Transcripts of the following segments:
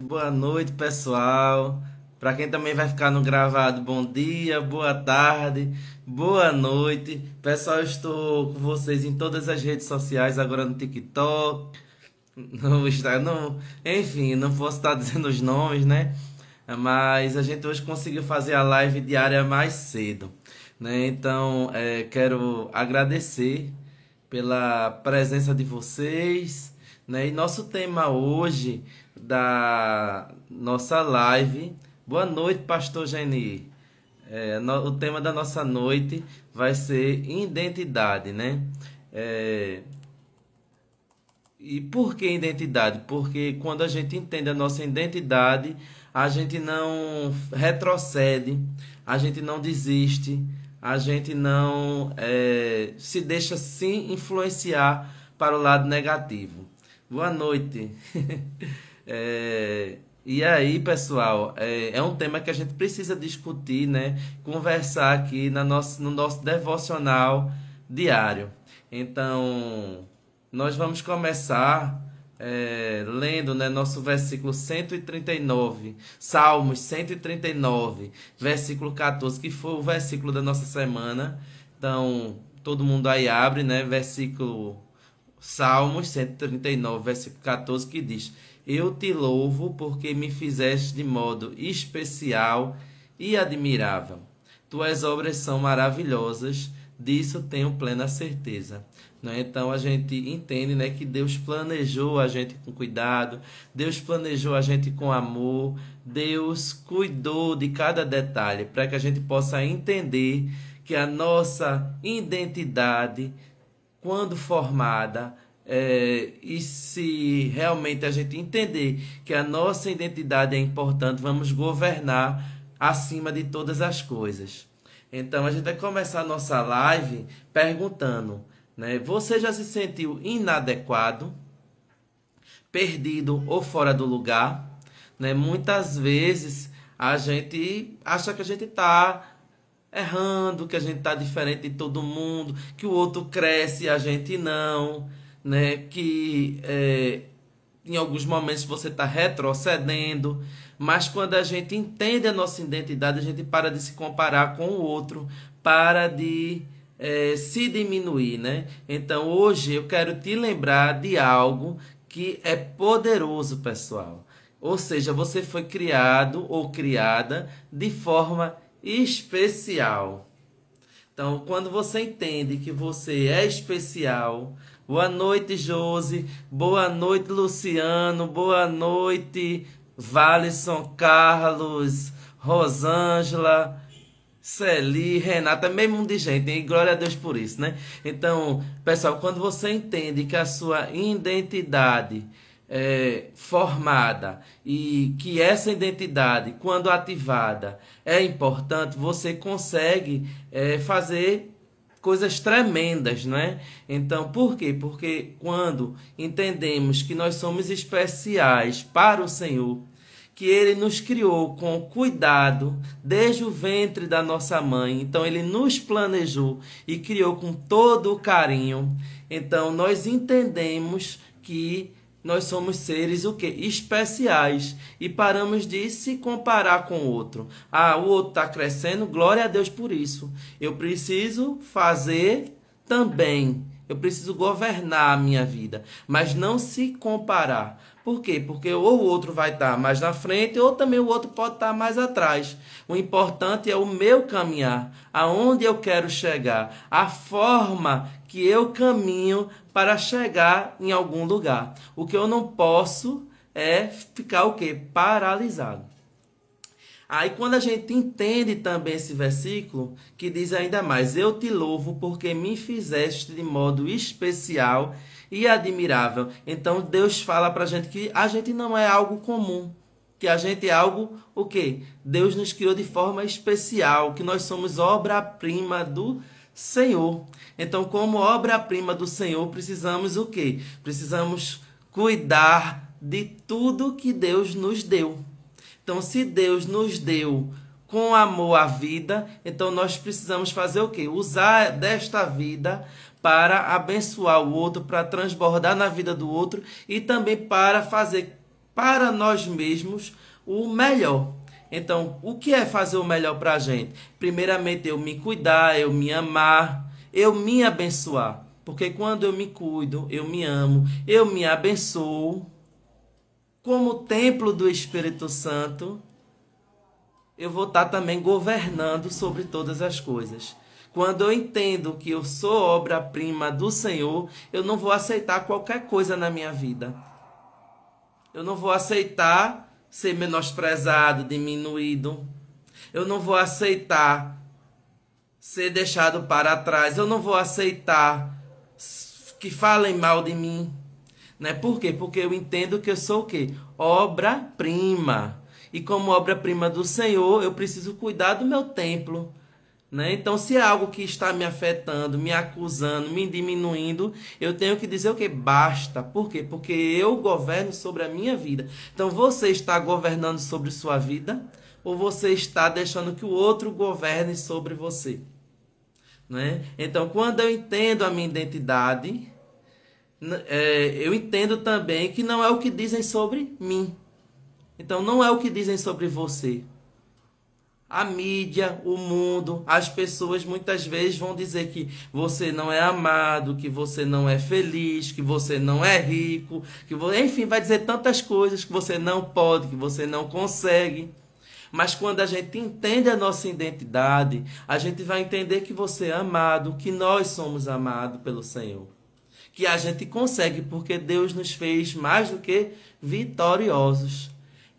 Boa noite, pessoal. Para quem também vai ficar no gravado, bom dia, boa tarde, boa noite. Pessoal, eu estou com vocês em todas as redes sociais, agora no TikTok, no Instagram, enfim, não posso estar dizendo os nomes, né? Mas a gente hoje conseguiu fazer a live diária mais cedo, né? Então, quero agradecer pela presença de vocês, né? E nosso tema hoje da nossa live. Boa noite, Pastor Geni. O tema da nossa noite vai ser identidade, né? É, e por que identidade? Porque quando a gente entende a nossa identidade, a gente não retrocede, a gente não desiste, a gente não se deixa sim influenciar para o lado negativo. Boa noite. E aí, pessoal, é um tema que a gente precisa discutir, né? Conversar aqui no nosso devocional diário. Então, nós vamos começar lendo, né, nosso versículo 139, Salmos 139, versículo 14, que foi o versículo da nossa semana. Então, todo mundo aí abre, né, versículo Salmos 139, versículo 14, que diz: Eu te louvo porque me fizeste de modo especial e admirável. Tuas obras são maravilhosas, disso tenho plena certeza. Né? Então a gente entende, né, que Deus planejou a gente com cuidado, Deus planejou a gente com amor, Deus cuidou de cada detalhe para que a gente possa entender que a nossa identidade, quando formada, e se realmente a gente entender que a nossa identidade é importante, vamos governar acima de todas as coisas. Então a gente vai começar a nossa live perguntando, né? Você já se sentiu inadequado, perdido ou fora do lugar? Né? Muitas vezes a gente acha que a gente está errando, que a gente tá diferente de todo mundo, que o outro cresce e a gente não, né? Que em alguns momentos você está retrocedendo, mas quando a gente entende a nossa identidade, a gente para de se comparar com o outro, para de se diminuir, né? Então hoje eu quero te lembrar de algo que é poderoso, pessoal. Ou seja, você foi criado ou criada de forma especial. Então, quando você entende que você é especial, boa noite, Josi, boa noite, Luciano, boa noite, Valisson, Carlos, Rosângela, Celi, Renata, meio mundo de gente, e glória a Deus por isso, né? Então, pessoal, quando você entende que a sua identidade formada e que essa identidade, quando ativada, é importante, você consegue fazer coisas tremendas, não é? Então, por quê? Porque quando entendemos que nós somos especiais para o Senhor, que ele nos criou com cuidado desde o ventre da nossa mãe. Então ele nos planejou e criou com todo o carinho. Então nós entendemos que nós somos seres o quê? Especiais e paramos de se comparar com o outro. Ah, o outro está crescendo, glória a Deus por isso. Eu preciso fazer também. Eu preciso governar a minha vida, mas não se comparar. Por quê? Porque ou o outro vai estar mais na frente, ou também o outro pode estar mais atrás. O importante é o meu caminhar, aonde eu quero chegar, a forma que eu caminho para chegar em algum lugar. O que eu não posso é ficar o quê? Paralisado. Aí quando a gente entende também esse versículo, que diz ainda mais: Eu te louvo porque me fizeste de modo especial e admirável. Então Deus fala pra gente que a gente não é algo comum, que a gente é algo, o quê? Deus nos criou de forma especial, que nós somos obra-prima do Senhor. Então, como obra-prima do Senhor, precisamos o quê? Precisamos cuidar de tudo que Deus nos deu. Então, se Deus nos deu com amor a vida, então nós precisamos fazer o quê? Usar desta vida para abençoar o outro, para transbordar na vida do outro e também para fazer para nós mesmos o melhor. Então, o que é fazer o melhor para a gente? Primeiramente, eu me cuidar, eu me amar, eu me abençoar. Porque quando eu me cuido, eu me amo, eu me abençoo, como templo do Espírito Santo, eu vou estar também governando sobre todas as coisas. Quando eu entendo que eu sou obra-prima do Senhor, eu não vou aceitar qualquer coisa na minha vida. Eu não vou aceitar ser menosprezado, diminuído. Eu não vou aceitar ser deixado para trás. Eu não vou aceitar que falem mal de mim. Né? Por quê? Porque eu entendo que eu sou o quê? Obra-prima. E como obra-prima do Senhor, eu preciso cuidar do meu templo. Né? Então, se é algo que está me afetando, me acusando, me diminuindo, eu tenho que dizer o que? Basta. Por quê? Porque eu governo sobre a minha vida. Então, você está governando sobre sua vida ou você está deixando que o outro governe sobre você? Né? Então, quando eu entendo a minha identidade, eu entendo também que não é o que dizem sobre mim. Então, não é o que dizem sobre você. A mídia, o mundo, as pessoas muitas vezes vão dizer que você não é amado, que você não é feliz, que você não é rico, enfim, vai dizer tantas coisas que você não pode, que você não consegue. Mas quando a gente entende a nossa identidade, a gente vai entender que você é amado, que nós somos amados pelo Senhor. Que a gente consegue, porque Deus nos fez mais do que vitoriosos.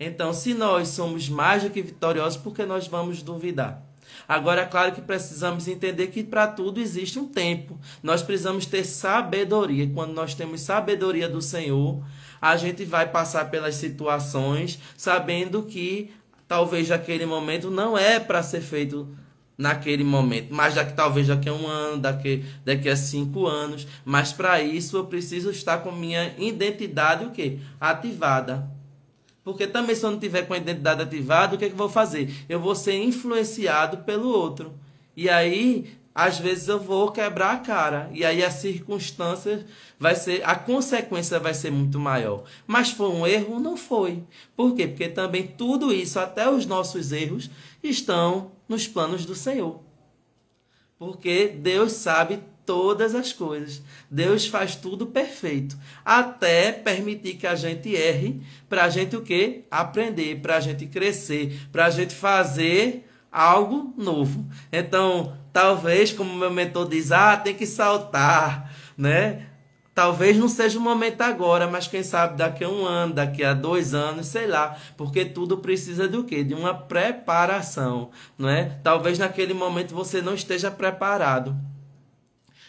Então, se nós somos mais do que vitoriosos, por que nós vamos duvidar? Agora, é claro que precisamos entender que para tudo existe um tempo. Nós precisamos ter sabedoria. Quando nós temos sabedoria do Senhor, a gente vai passar pelas situações sabendo que talvez aquele momento não é para ser feito naquele momento, mas talvez daqui a um ano, daqui a 5 anos. Mas para isso eu preciso estar com minha identidade o quê? Ativada. Porque também se eu não tiver com a identidade ativada, o que é que eu vou fazer? Eu vou ser influenciado pelo outro. E aí, às vezes eu vou quebrar a cara. E aí as circunstâncias a consequência vai ser muito maior. Mas foi um erro? Não foi. Por quê? Porque também tudo isso, até os nossos erros, estão nos planos do Senhor. Porque Deus sabe todas as coisas. Deus faz tudo perfeito. Até permitir que a gente erre, para a gente o quê? Aprender, para a gente crescer, para a gente fazer algo novo. Então, talvez, como meu mentor diz, tem que saltar, né? Talvez não seja o momento agora, mas quem sabe daqui a 1 ano, daqui a 2 anos, sei lá. Porque tudo precisa do quê? De uma preparação, não é? Talvez naquele momento você não esteja preparado.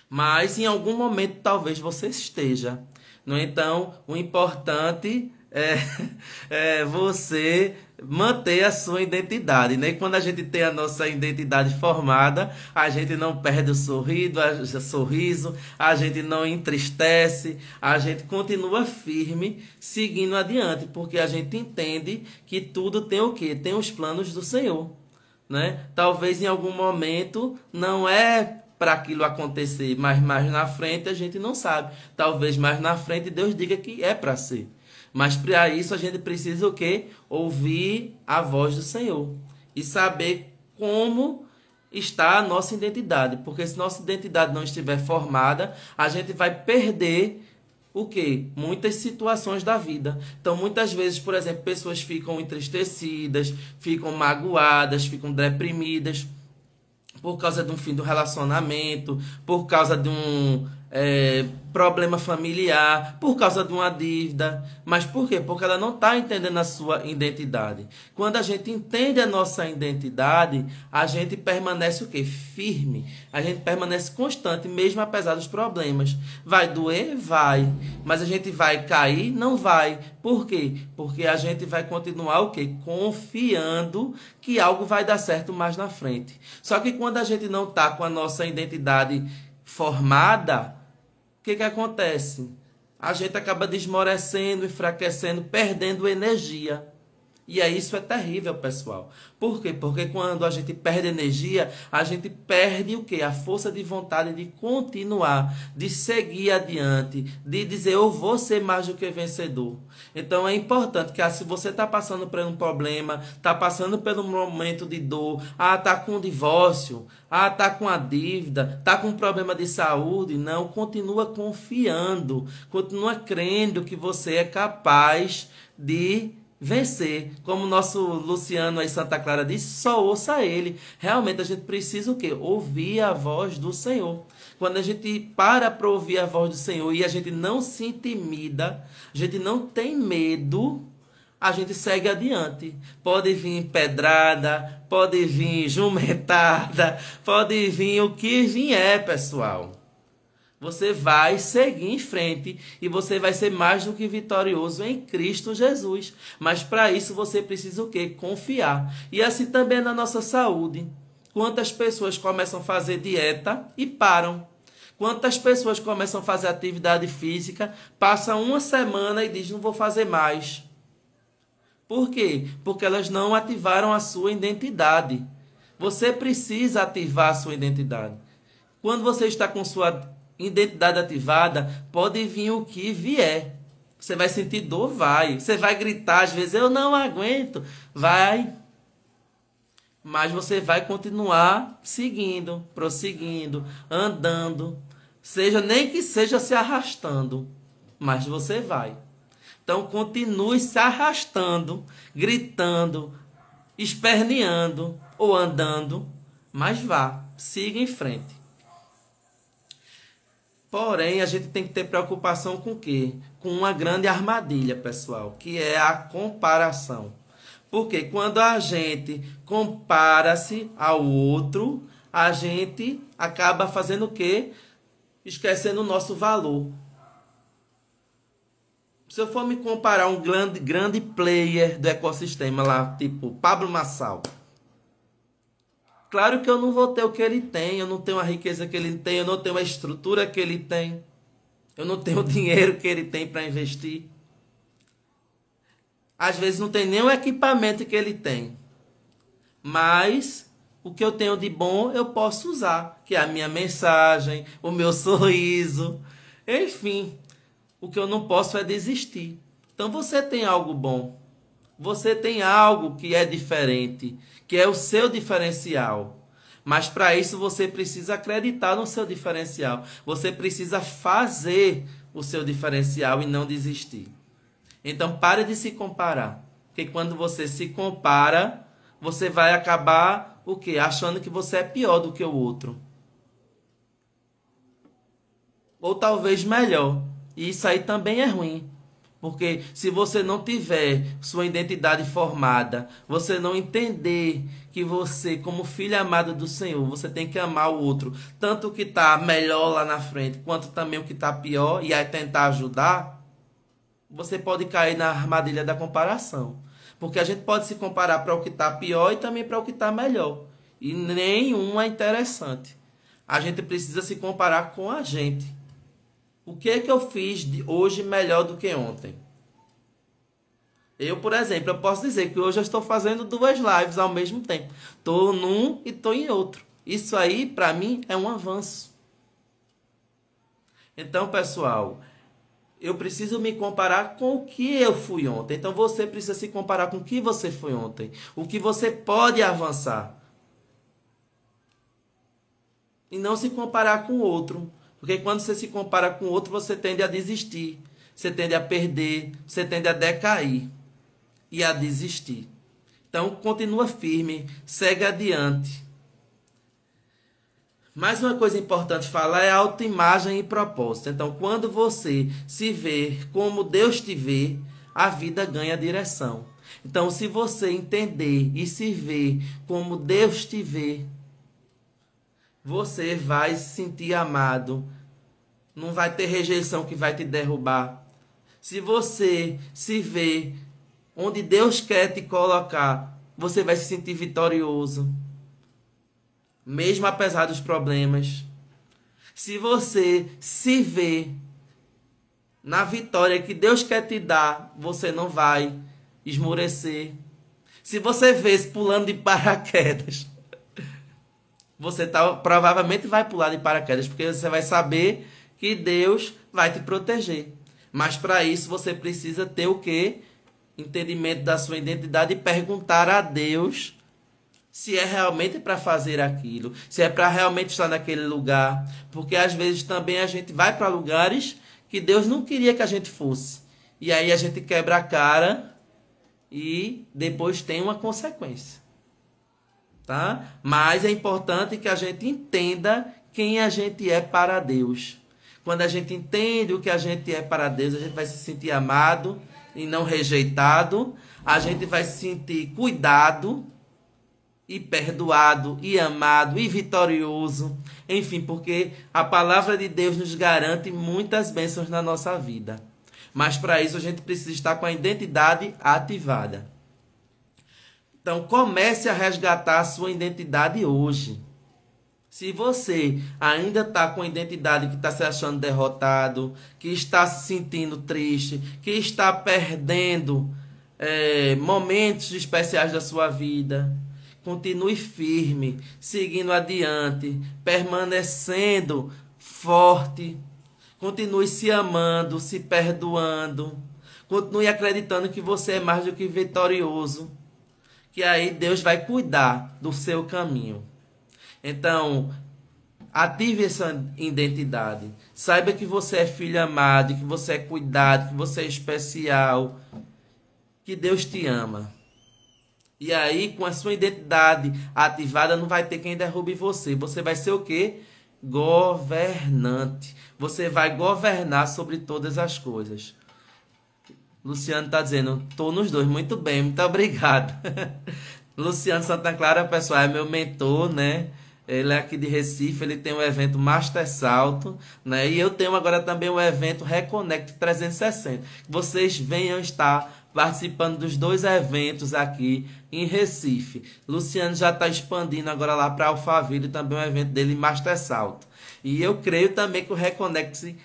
Mas em algum momento talvez você esteja. No Então, o importante é você manter a sua identidade, né? E quando a gente tem a nossa identidade formada, a gente não perde o sorriso, a gente não entristece, a gente continua firme, seguindo adiante, porque a gente entende que tudo tem o quê? Tem os planos do Senhor, né? Talvez em algum momento não é para aquilo acontecer, mas mais na frente a gente não sabe. Talvez mais na frente Deus diga que é para ser. Mas para isso a gente precisa o quê? Ouvir a voz do Senhor e saber como está a nossa identidade, porque se nossa identidade não estiver formada, a gente vai perder o quê? Muitas situações da vida. Então, muitas vezes, por exemplo, pessoas ficam entristecidas, ficam magoadas, ficam deprimidas por causa de um fim do relacionamento, por causa de um problema familiar, por causa de uma dívida. Mas por quê? Porque ela não está entendendo a sua identidade. Quando a gente entende a nossa identidade, a gente permanece o quê? Firme. A gente permanece constante, mesmo apesar dos problemas. Vai doer? Vai. Mas a gente vai cair? Não vai. Por quê? Porque a gente vai continuar o quê? Confiando que algo vai dar certo mais na frente. Só que quando a gente não está com a nossa identidade formada, o que acontece? A gente acaba desmorecendo, enfraquecendo, perdendo energia. E aí isso é terrível, pessoal. Por quê? Porque quando a gente perde energia, a gente perde o quê? A força de vontade de continuar, de seguir adiante, de dizer eu vou ser mais do que vencedor. Então é importante que se você está passando por um problema, está passando por um momento de dor, está com um divórcio, está com a dívida, está com um problema de saúde, não, continua confiando, continua crendo que você é capaz de vencer. Como o nosso Luciano aí Santa Clara disse, só ouça ele. Realmente a gente precisa o quê? Ouvir a voz do Senhor. Quando a gente para ouvir a voz do Senhor e a gente não se intimida, a gente não tem medo, a gente segue adiante. Pode vir pedrada, pode vir jumentada, pode vir o que vier, pessoal. Você vai seguir em frente e você vai ser mais do que vitorioso em Cristo Jesus. Mas para isso você precisa o quê? Confiar. E assim também na nossa saúde. Quantas pessoas começam a fazer dieta e param? Quantas pessoas começam a fazer atividade física, passam uma semana e dizem não vou fazer mais? Por quê? Porque elas não ativaram a sua identidade. Você precisa ativar a sua identidade. Quando você está com sua identidade ativada, pode vir o que vier. Você vai sentir dor? Vai. Você vai gritar, às vezes, eu não aguento. Vai. Mas você vai continuar seguindo, prosseguindo, andando. Nem que seja se arrastando. Mas você vai. Então, continue se arrastando, gritando, esperneando ou andando. Mas vá. Siga em frente. Porém, a gente tem que ter preocupação com o quê? Com uma grande armadilha, pessoal, que é a comparação. Porque quando a gente compara-se ao outro, a gente acaba fazendo o quê? Esquecendo o nosso valor. Se eu for me comparar a um grande player do ecossistema lá, tipo Pablo Marçal, claro que eu não vou ter o que ele tem, eu não tenho a riqueza que ele tem, eu não tenho a estrutura que ele tem, eu não tenho o dinheiro que ele tem para investir. Às vezes não tem nem o equipamento que ele tem. Mas o que eu tenho de bom eu posso usar, que é a minha mensagem, o meu sorriso, enfim. O que eu não posso é desistir. Então você tem algo bom. Você tem algo que é diferente, que é o seu diferencial. Mas para isso você precisa acreditar no seu diferencial. Você precisa fazer o seu diferencial e não desistir. Então pare de se comparar. Porque quando você se compara, você vai acabar o quê? Achando que você é pior do que o outro. Ou talvez melhor. E isso aí também é ruim. Porque se você não tiver sua identidade formada, você não entender que você, como filho amado do Senhor, você tem que amar o outro, tanto o que está melhor lá na frente, quanto também o que está pior, e aí tentar ajudar, você pode cair na armadilha da comparação. Porque a gente pode se comparar para o que está pior e também para o que está melhor. E nenhum é interessante. A gente precisa se comparar com a gente. O que é que eu fiz de hoje melhor do que ontem? Eu, por exemplo, eu posso dizer que hoje eu estou fazendo 2 lives ao mesmo tempo. Estou num e estou em outro. Isso aí, para mim, é um avanço. Então, pessoal, eu preciso me comparar com o que eu fui ontem. Então, você precisa se comparar com o que você foi ontem. O que você pode avançar. E não se comparar com o outro. Porque quando você se compara com o outro, você tende a desistir. Você tende a perder. Você tende a decair. E a desistir. Então, continua firme. Segue adiante. Mais uma coisa importante falar é autoimagem e propósito. Então, quando você se vê como Deus te vê, a vida ganha direção. Então, se você entender e se ver como Deus te vê, você vai se sentir amado. Não vai ter rejeição que vai te derrubar. Se você se vê onde Deus quer te colocar, você vai se sentir vitorioso. Mesmo apesar dos problemas. Se você se vê na vitória que Deus quer te dar, você não vai esmorecer. Se você vê esse pulando de paraquedas, você provavelmente vai pular de paraquedas, porque você vai saber que Deus vai te proteger. Mas para isso você precisa ter o quê? Entendimento da sua identidade e perguntar a Deus se é realmente para fazer aquilo, se é para realmente estar naquele lugar. Porque às vezes também a gente vai para lugares que Deus não queria que a gente fosse. E aí a gente quebra a cara e depois tem uma consequência. Tá? Mas é importante que a gente entenda quem a gente é para Deus. Quando a gente entende o que a gente é para Deus, a gente vai se sentir amado e não rejeitado. A gente vai se sentir cuidado e perdoado e amado e vitorioso. Enfim, porque a palavra de Deus nos garante muitas bênçãos na nossa vida. Mas para isso a gente precisa estar com a identidade ativada. Então comece a resgatar a sua identidade hoje. Se você ainda está com a identidade que está se achando derrotado, que está se sentindo triste, que está perdendo momentos especiais da sua vida, continue firme, seguindo adiante, permanecendo forte. Continue se amando, se perdoando. Continue acreditando que você é mais do que vitorioso. Que aí Deus vai cuidar do seu caminho. Então, ative essa identidade. Saiba que você é filho amado, que você é cuidado, que você é especial. Que Deus te ama. E aí, com a sua identidade ativada, não vai ter quem derrube você. Você vai ser o quê? Governante. Você vai governar sobre todas as coisas. Luciano está dizendo, estou nos dois, muito bem, muito obrigado. Luciano Santa Clara, pessoal, é meu mentor, né? Ele é aqui de Recife, ele tem o evento Master Salto, né? E eu tenho agora também o evento Reconnect 360. Vocês venham estar participando dos dois eventos aqui em Recife. Luciano já está expandindo agora lá para Alphaville, também o evento dele Master Salto. E eu creio também que o Reconnect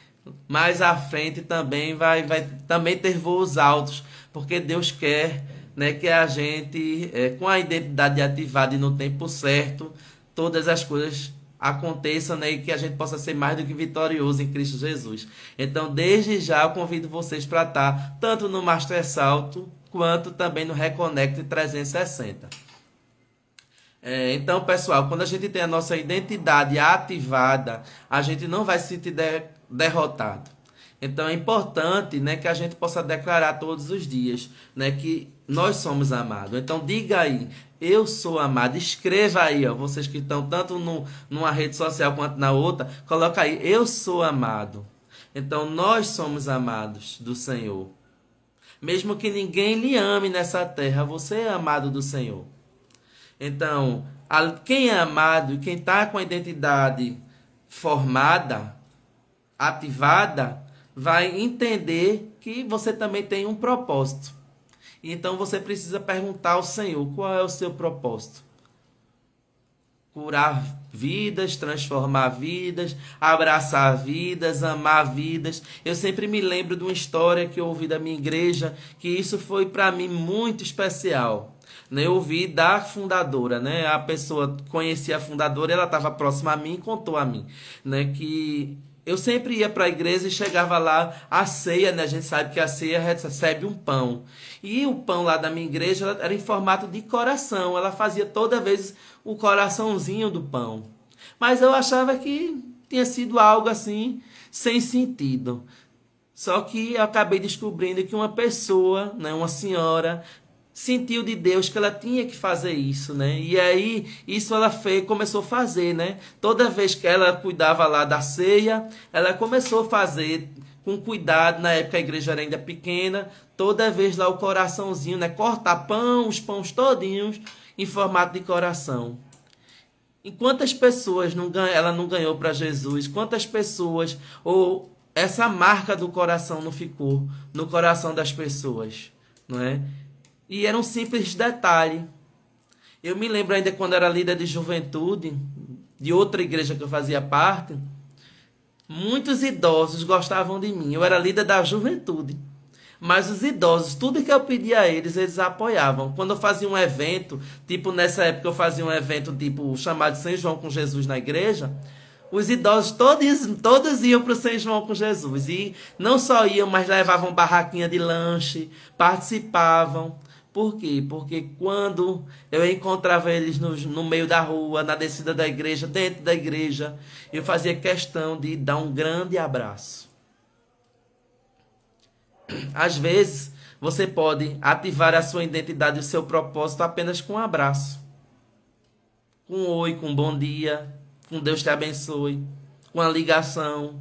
mais à frente também vai também ter voos altos, porque Deus quer, né, que a gente, com a identidade ativada e no tempo certo, todas as coisas aconteçam, né, e que a gente possa ser mais do que vitorioso em Cristo Jesus. Então, desde já, eu convido vocês para estar tanto no Master Salto, quanto também no Reconnect 360. Então, pessoal, quando a gente tem a nossa identidade ativada, a gente não vai se sentir derrotado. Então, é importante, né, que a gente possa declarar todos os dias, né, que nós somos amados. Então, diga aí, eu sou amado. Escreva aí, ó, vocês que estão tanto numa rede social quanto na outra, coloca aí, eu sou amado. Então, nós somos amados do Senhor. Mesmo que ninguém lhe ame nessa terra, você é amado do Senhor. Então, quem é amado e quem está com a identidade formada, ativada, vai entender que você também tem um propósito. Então você precisa perguntar ao Senhor qual é o seu propósito. Curar vidas, transformar vidas, abraçar vidas, amar vidas. Eu sempre me lembro de uma história que eu ouvi da minha igreja, que isso foi para mim muito especial. Eu ouvi da fundadora, né? A pessoa conhecia a fundadora, ela estava próxima a mim e contou a mim, né, que eu sempre ia para a igreja e chegava lá, a ceia, né? A gente sabe que a ceia recebe um pão. E o pão lá da minha igreja era em formato de coração. Ela fazia toda vez o coraçãozinho do pão. Mas eu achava que tinha sido algo assim, sem sentido. Só que eu acabei descobrindo que uma pessoa, né, uma senhora, sentiu de Deus que ela tinha que fazer isso, né? E aí, isso ela começou a fazer, né? Toda vez que ela cuidava lá da ceia, ela começou a fazer com cuidado. Na época a igreja era ainda pequena, toda vez lá o coraçãozinho, né? Cortar os pães todinhos em formato de coração. E quantas pessoas ela não ganhou para Jesus? Quantas pessoas, ou essa marca do coração não ficou no coração das pessoas, não é? E era um simples detalhe. Eu me lembro ainda quando era líder de juventude, de outra igreja que eu fazia parte, muitos idosos gostavam de mim. Eu era líder da juventude. Mas os idosos, tudo que eu pedia a eles, eles apoiavam. Quando eu fazia um evento, tipo nessa época eu fazia um evento tipo chamado São João com Jesus na igreja, os idosos todos iam para o São João com Jesus. E não só iam, mas levavam barraquinha de lanche, participavam. Por quê? Porque quando eu encontrava eles no meio da rua, na descida da igreja, dentro da igreja, eu fazia questão de dar um grande abraço. Às vezes, você pode ativar a sua identidade e o seu propósito apenas com um abraço. Com um oi, com um bom dia, com Deus te abençoe, com a ligação,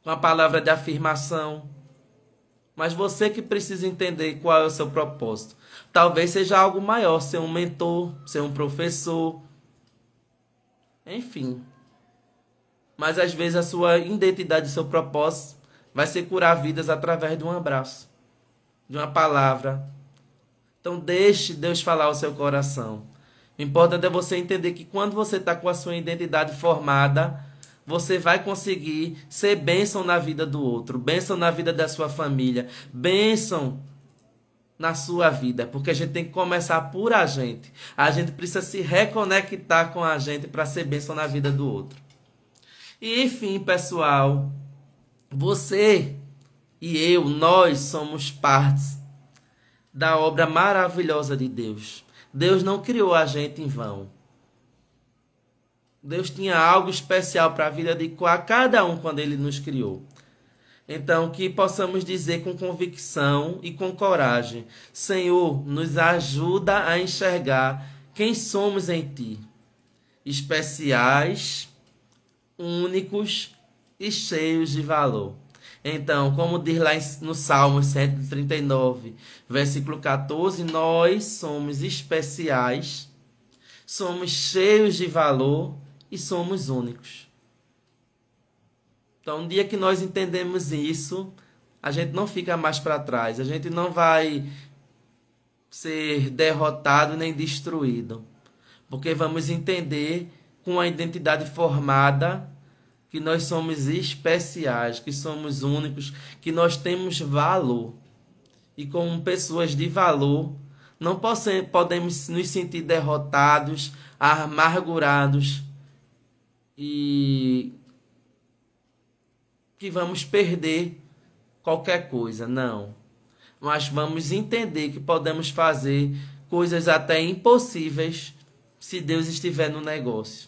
com a palavra de afirmação. Mas você que precisa entender qual é o seu propósito. Talvez seja algo maior, ser um mentor, ser um professor, enfim. Mas às vezes a sua identidade e seu propósito vai ser curar vidas através de um abraço, de uma palavra. Então deixe Deus falar ao seu coração. O importante é você entender que quando você está com a sua identidade formada, você vai conseguir ser bênção na vida do outro, bênção na vida da sua família, bênção na sua vida, porque a gente tem que começar por a gente. A gente precisa se reconectar com a gente para ser bênção na vida do outro. E enfim, pessoal, você e eu, nós somos partes da obra maravilhosa de Deus. Deus não criou a gente em vão. Deus tinha algo especial para a vida de cada um quando Ele nos criou. Então, que possamos dizer com convicção e com coragem: Senhor, nos ajuda a enxergar quem somos em Ti. Especiais, únicos e cheios de valor. Então, como diz lá no Salmo 139, versículo 14, nós somos especiais, somos cheios de valor e somos únicos. Então, um dia que nós entendemos isso, a gente não fica mais para trás, a gente não vai ser derrotado nem destruído, porque vamos entender com a identidade formada que nós somos especiais, que somos únicos, que nós temos valor. E como pessoas de valor, não podemos nos sentir derrotados, amargurados e que vamos perder qualquer coisa, não. Mas vamos entender que podemos fazer coisas até impossíveis se Deus estiver no negócio.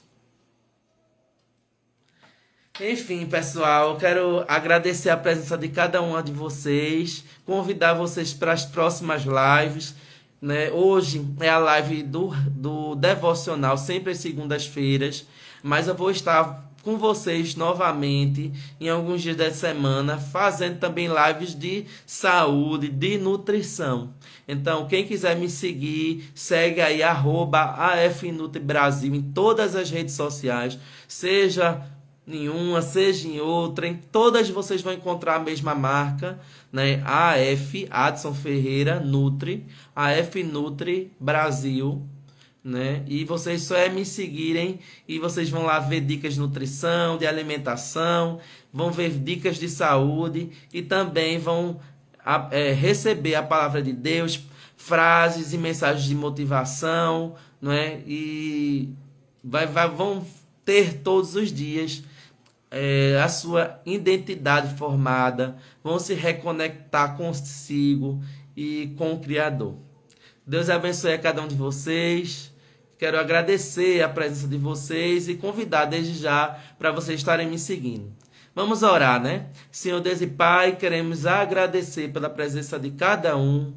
Enfim, pessoal, eu quero agradecer a presença de cada uma de vocês, convidar vocês para as próximas lives, né? Hoje é a live do devocional, sempre às segundas-feiras, mas eu vou estar com vocês novamente em alguns dias da semana, fazendo também lives de saúde, de nutrição. Então, quem quiser me seguir, segue aí @AFNutriBrasil em todas as redes sociais, seja em uma, seja em outra, em todas vocês vão encontrar a mesma marca, né? AF Adson Ferreira Nutri, AF Nutri Brasil, né? E vocês só é me seguirem e vocês vão lá ver dicas de nutrição, de alimentação, vão ver dicas de saúde e também vão receber a palavra de Deus, frases e mensagens de motivação, não é? E vão ter todos os dias a sua identidade formada, vão se reconectar consigo e com o Criador. Deus abençoe a cada um de vocês. Quero agradecer a presença de vocês e convidar desde já para vocês estarem me seguindo. Vamos orar, né? Senhor Deus e Pai, queremos agradecer pela presença de cada um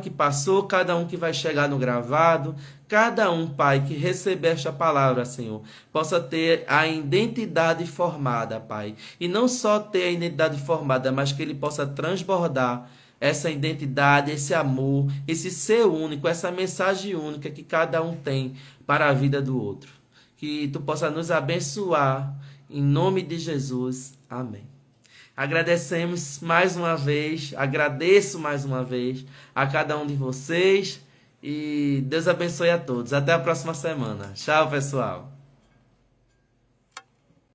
que passou, cada um que vai chegar no gravado, cada um, Pai, que receber esta palavra, Senhor, possa ter a identidade formada, Pai. E não só ter a identidade formada, mas que ele possa transbordar essa identidade, esse amor, esse ser único, essa mensagem única que cada um tem para a vida do outro. Que tu possa nos abençoar, em nome de Jesus. Amém. Agradecemos mais uma vez, agradeço mais uma vez a cada um de vocês e Deus abençoe a todos. Até a próxima semana. Tchau, pessoal.